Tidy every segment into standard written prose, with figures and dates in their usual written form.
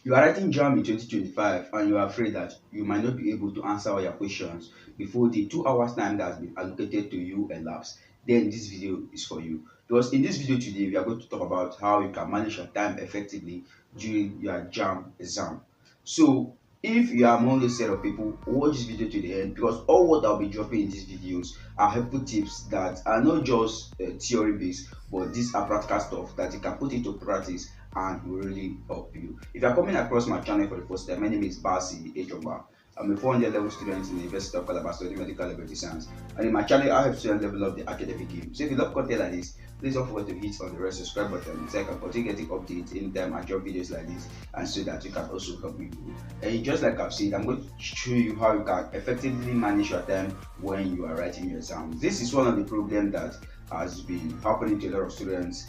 You are writing JAM in 2025 and you are afraid that you might not be able to answer all your questions before the 2 hours time that has been allocated to you elapse, then this video is for you. Because in this video today, we are going to talk about how you can manage your time effectively during your JAM exam. So if you are among those set of people, watch this video to the end because all what I'll be dropping in these videos are helpful tips that are not just theory based, but these are practical stuff that you can put into practice and will really help you. If you are coming across my channel for the first time, my name is Basi Ejomba. I'm a 400 level student in the University of Calabar studying medical laboratory science. And in my channel, I help students level up the academic game. So if you love content like this, please don't forget to hit on the red subscribe button so I can continue getting updates anytime I drop videos like this and so that you can also help me grow. And just like I've said, I'm going to show you how you can effectively manage your time when you are writing your exams. This is one of the problems that has been happening to a lot of students.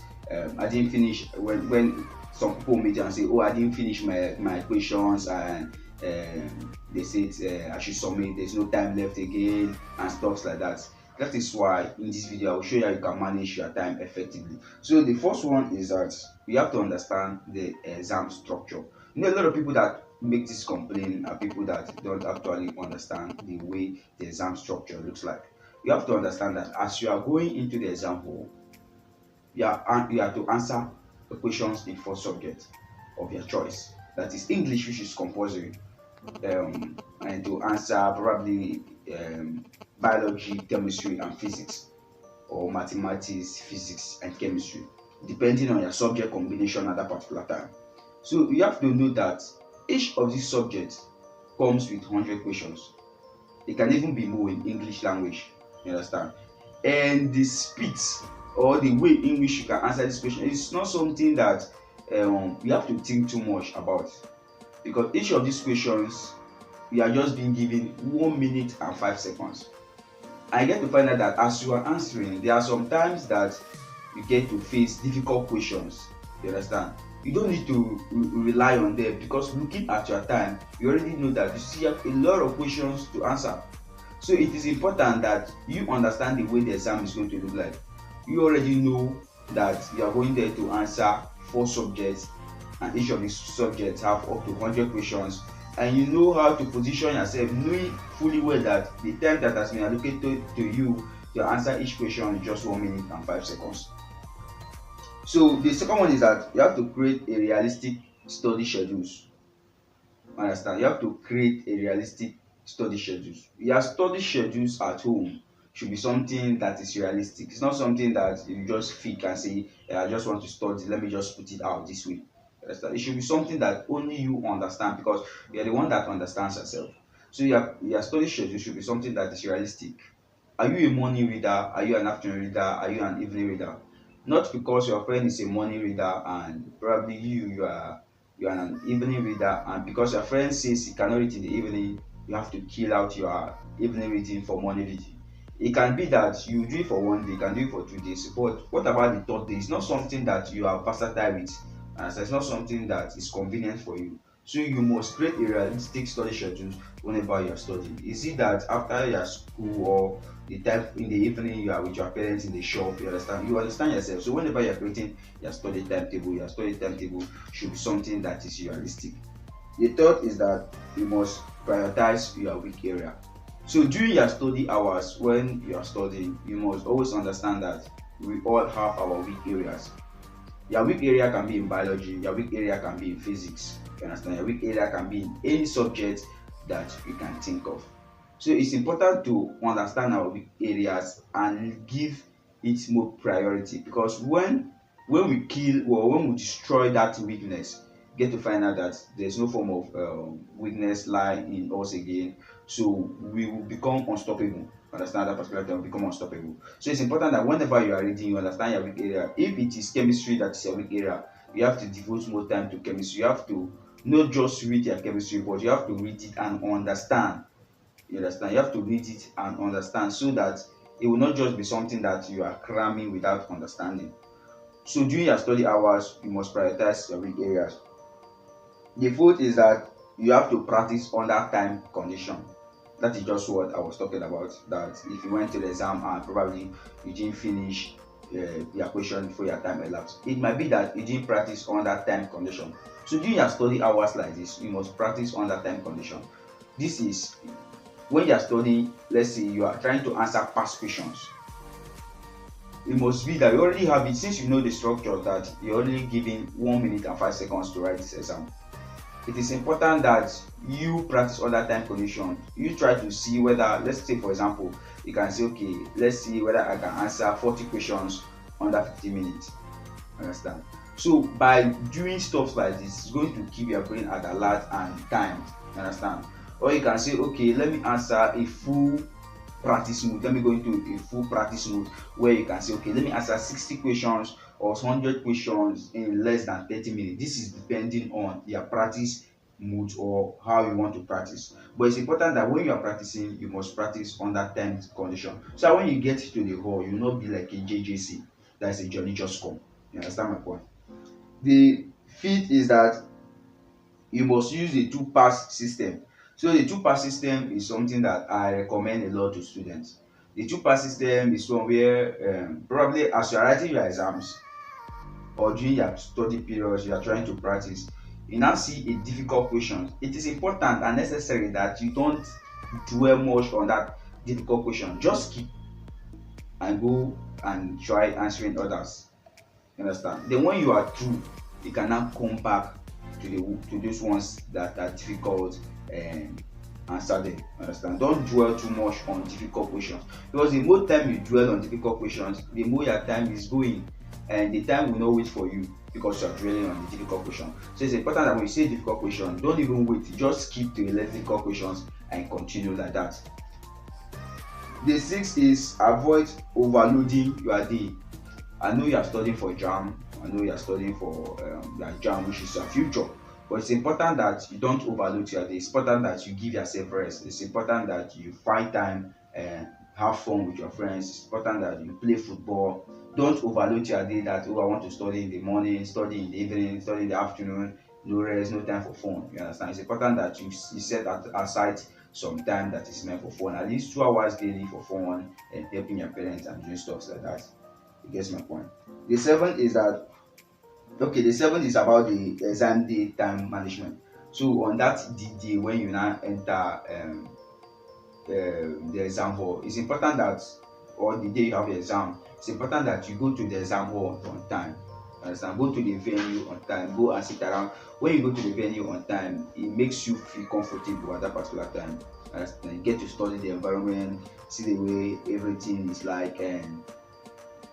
I didn't finish when some people meet and say, "Oh, I didn't finish my questions," and they said I should submit. There's no time left again and stuff like that. That is why in this video I will show you how you can manage your time effectively. So the first one is that you have to understand the exam structure. You know, a lot of people that make this complaint are people that don't actually understand the way the exam structure looks like. You have to understand that as you are going into the exam hall, you are to answer the questions in four subjects of your choice. That is English, which is compulsory, and to answer probably biology, chemistry, and physics, or mathematics, physics, and chemistry, depending on your subject combination at that particular time. So you have to know that each of these subjects comes with 100 questions. It can even be more in English language. You understand? And the speed or the way in which you can answer this question is not something that you have to think too much about, because each of these questions you are just being given 1 minute and 5 seconds. I get to find out that as you are answering, there are some times that you get to face difficult questions. You understand? You don't need to rely on them because looking at your time, you already know that you still have a lot of questions to answer. So it is important that you understand the way the exam is going to look like. You already know that you are going there to answer four subjects and each of these subjects have up to 100 questions, and you know how to position yourself knowing fully well that the time that has been allocated to you to answer each question is just 1 minute and 5 seconds. So the second one is that you have to create a realistic study schedules. Understand? You have to create a realistic study schedules. Your study schedules at home should be something that is realistic. It's not something that you just fake and say, I just want to study, let me just put it out this way. Understand? It should be something that only you understand because you're the one that understands yourself. So your study schedule should be something that is realistic. Are you a morning reader? Are you an afternoon reader? Are you an evening reader? Not because your friend is a morning reader and probably you are an evening reader, and because your friend says you cannot read in the evening, you have to kill out your evening reading for morning reading. It can be that you do it for one day, you can do it for 2 days, but what about the third day? It's not something that you are versatile with, and so it's not something that is convenient for you. So you must create a realistic study schedule whenever you are studying. Is it that after your school or the time in the evening you are with your parents in the shop? You understand yourself. So whenever you are creating your study timetable should be something that is realistic. The third is that you must prioritize your weak area. So during your study hours, when you are studying, you must always understand that we all have our weak areas. Your weak area can be in biology, your weak area can be in physics. You understand? Your weak area can be in any subject that you can think of. So it's important to understand our weak areas and give it more priority, because when we kill or when we destroy that weakness, get to find out that there's no form of weakness lying in us again. So we will become unstoppable. Understand that particular time, become unstoppable. So it's important that whenever you are reading, you understand your weak area. If it is chemistry that is your weak area, you have to devote more time to chemistry. You have to not just read your chemistry, but you have to read it and understand. You understand? You have to read it and understand so that it will not just be something that you are cramming without understanding. So during your study hours, you must prioritize your weak areas. The fourth is that you have to practice under time condition. That is just what I was talking about. That if you went to the exam and probably you didn't finish your question before your time elapsed. It might be that you didn't practice under time condition. So during your study hours like this, you must practice under time condition. This is when you are studying. Let's say you are trying to answer past questions. It must be that you already have it, since you know the structure, that you're only given 1 minute and 5 seconds to write this exam. It is important that you practice under time condition. You try to see whether, let's say for example, you can say, okay, let's see whether I can answer 40 questions under 15 minutes. Understand? So by doing stuff like this, it's going to keep your brain at alert and time. Understand? Or you can say, okay, let me answer a full practice mode. Let me go into a full practice mode where you can say, okay, let me answer 60 questions or 100 questions in less than 30 minutes. This is depending on your practice mode or how you want to practice. But it's important that when you are practicing, you must practice under time condition. So when you get to the hall, you will not be like a JJC, that's a Johnny Just Come. You understand my point? The fifth is that you must use the two-pass system. So the two-pass system is something that I recommend a lot to students. The two-pass system is one where probably as you are writing your exams or during your study periods you are trying to practice, you now see a difficult question. It is important and necessary that you don't dwell much on that difficult question. Just skip and go and try answering others. You understand? Then when you are through, you can now come back to those ones that are difficult and answer them. Understand? Don't dwell too much on difficult questions, because the more time you dwell on difficult questions, the more your time is going, and the time will not wait for you because you are dwelling on the difficult question. So it's important that when you say difficult question, don't even wait. Just skip to the less difficult questions and continue like that. The sixth is avoid overloading your day. I know you are studying for Jamb. I know you are studying for like Jamb, which is your future. But it's important that you don't overload your day. It's important that you give yourself rest. It's important that you find time and have fun with your friends. It's important that you play football. Don't overload your day that, oh, I want to study in the morning, study in the evening, study in the afternoon, no rest, no time for fun. You understand? It's important that you set aside some time that is meant for fun, at least 2 hours daily for fun and helping your parents and doing stuff like that. You get my point. The seventh is that, okay, the seventh is about the exam day time management. So on that day when you now enter the exam hall, it's important that, or the day you have the exam, it's important that you go to the exam hall on time. Understand? Go to the venue on time. Go and sit around. When you go to the venue on time, it makes you feel comfortable at that particular time. Understand? You get to study the environment, see the way everything is like, and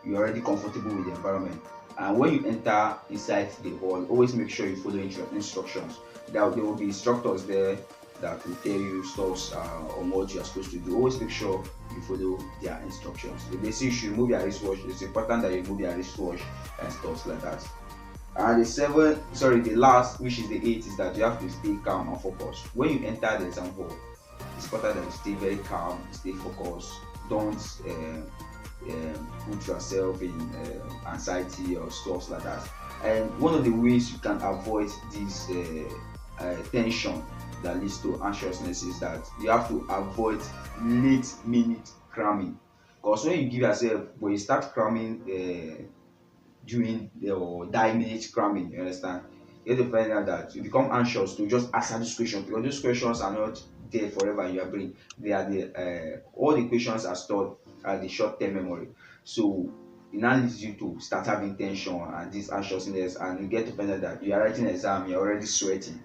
you're already comfortable with the environment. And when you enter inside the hall, always make sure you follow instructions. There will be instructors there that will tell you stuff on what you are supposed to do. Always make sure you follow their instructions. If they say you should remove your wristwatch, it's important that you remove your wristwatch and stuff like that. And the last, which is the eighth, is that you have to stay calm and focused. When you enter the exam hall, it's important that you stay very calm, stay focused. Don't put yourself in anxiety or stuff like that. And one of the ways you can avoid this tension that leads to anxiousness is that you have to avoid late minute cramming. Because when you give yourself, when you start cramming during or 9 minutes cramming, you understand, you have to find out that you become anxious to just answer these questions, because those questions are not there forever in your brain. They are all the questions are stored at the short-term memory. So it now leads you to start having tension and this anxiousness, and you get to find out that you are writing an exam, you're already sweating.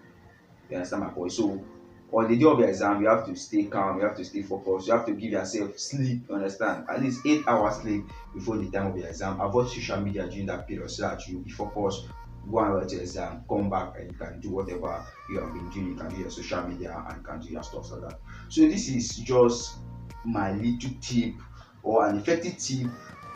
You understand my point? So on the day of your exam, you have to stay calm, you have to stay focused, you have to give yourself sleep, you understand? At least 8 hours sleep before the time of your exam. Avoid social media during that period so that you be focused, go and write your exam, come back, and you can do whatever you have been doing. You can do your social media and you can do your stuff like that. So this is just my little tip, or an effective tip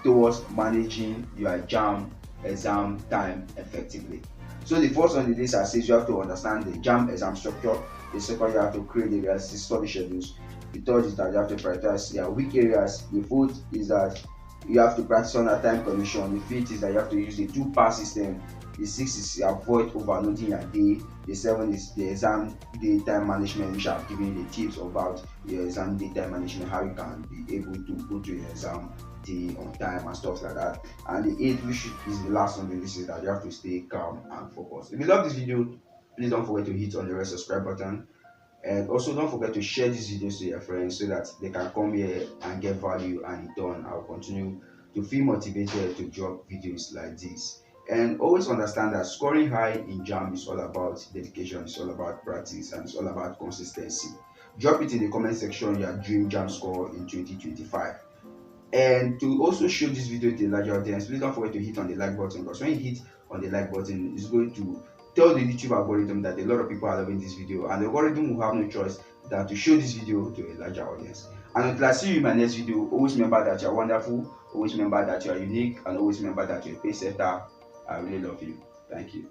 towards managing your Jamb exam time effectively. So the first on the list, I says you have to understand the Jamb exam structure. The second, you have to create the realistic study schedules. The third is that you have to prioritize your weak areas. The fourth is that you have to practice under time condition. The fifth is that you have to use the two-pass system. The sixth is avoid overloading your day. The seventh is the exam day time management, which I've given you the tips about your exam day time management, how you can be able to go to your exam day on time and stuff like that. And the eighth, which is the last one, this is that you have to stay calm and focused. If you love this video, please don't forget to hit on the red subscribe button, and also don't forget to share these videos to your friends so that they can come here and get value, and in turn I'll continue to feel motivated to drop videos like this. And always understand that scoring high in Jamb is all about dedication, it's all about practice, and it's all about consistency. Drop it in the comment section your dream Jamb score in 2025. And to also show this video to a larger audience, please don't forget to hit on the like button, because when you hit on the like button, it's going to tell the YouTube algorithm that a lot of people are loving this video, and the algorithm will have no choice than to show this video to a larger audience. And until I see you in my next video, always remember that you're wonderful, always remember that you're unique, and always remember that you're a pace setter. I really love you. Thank you.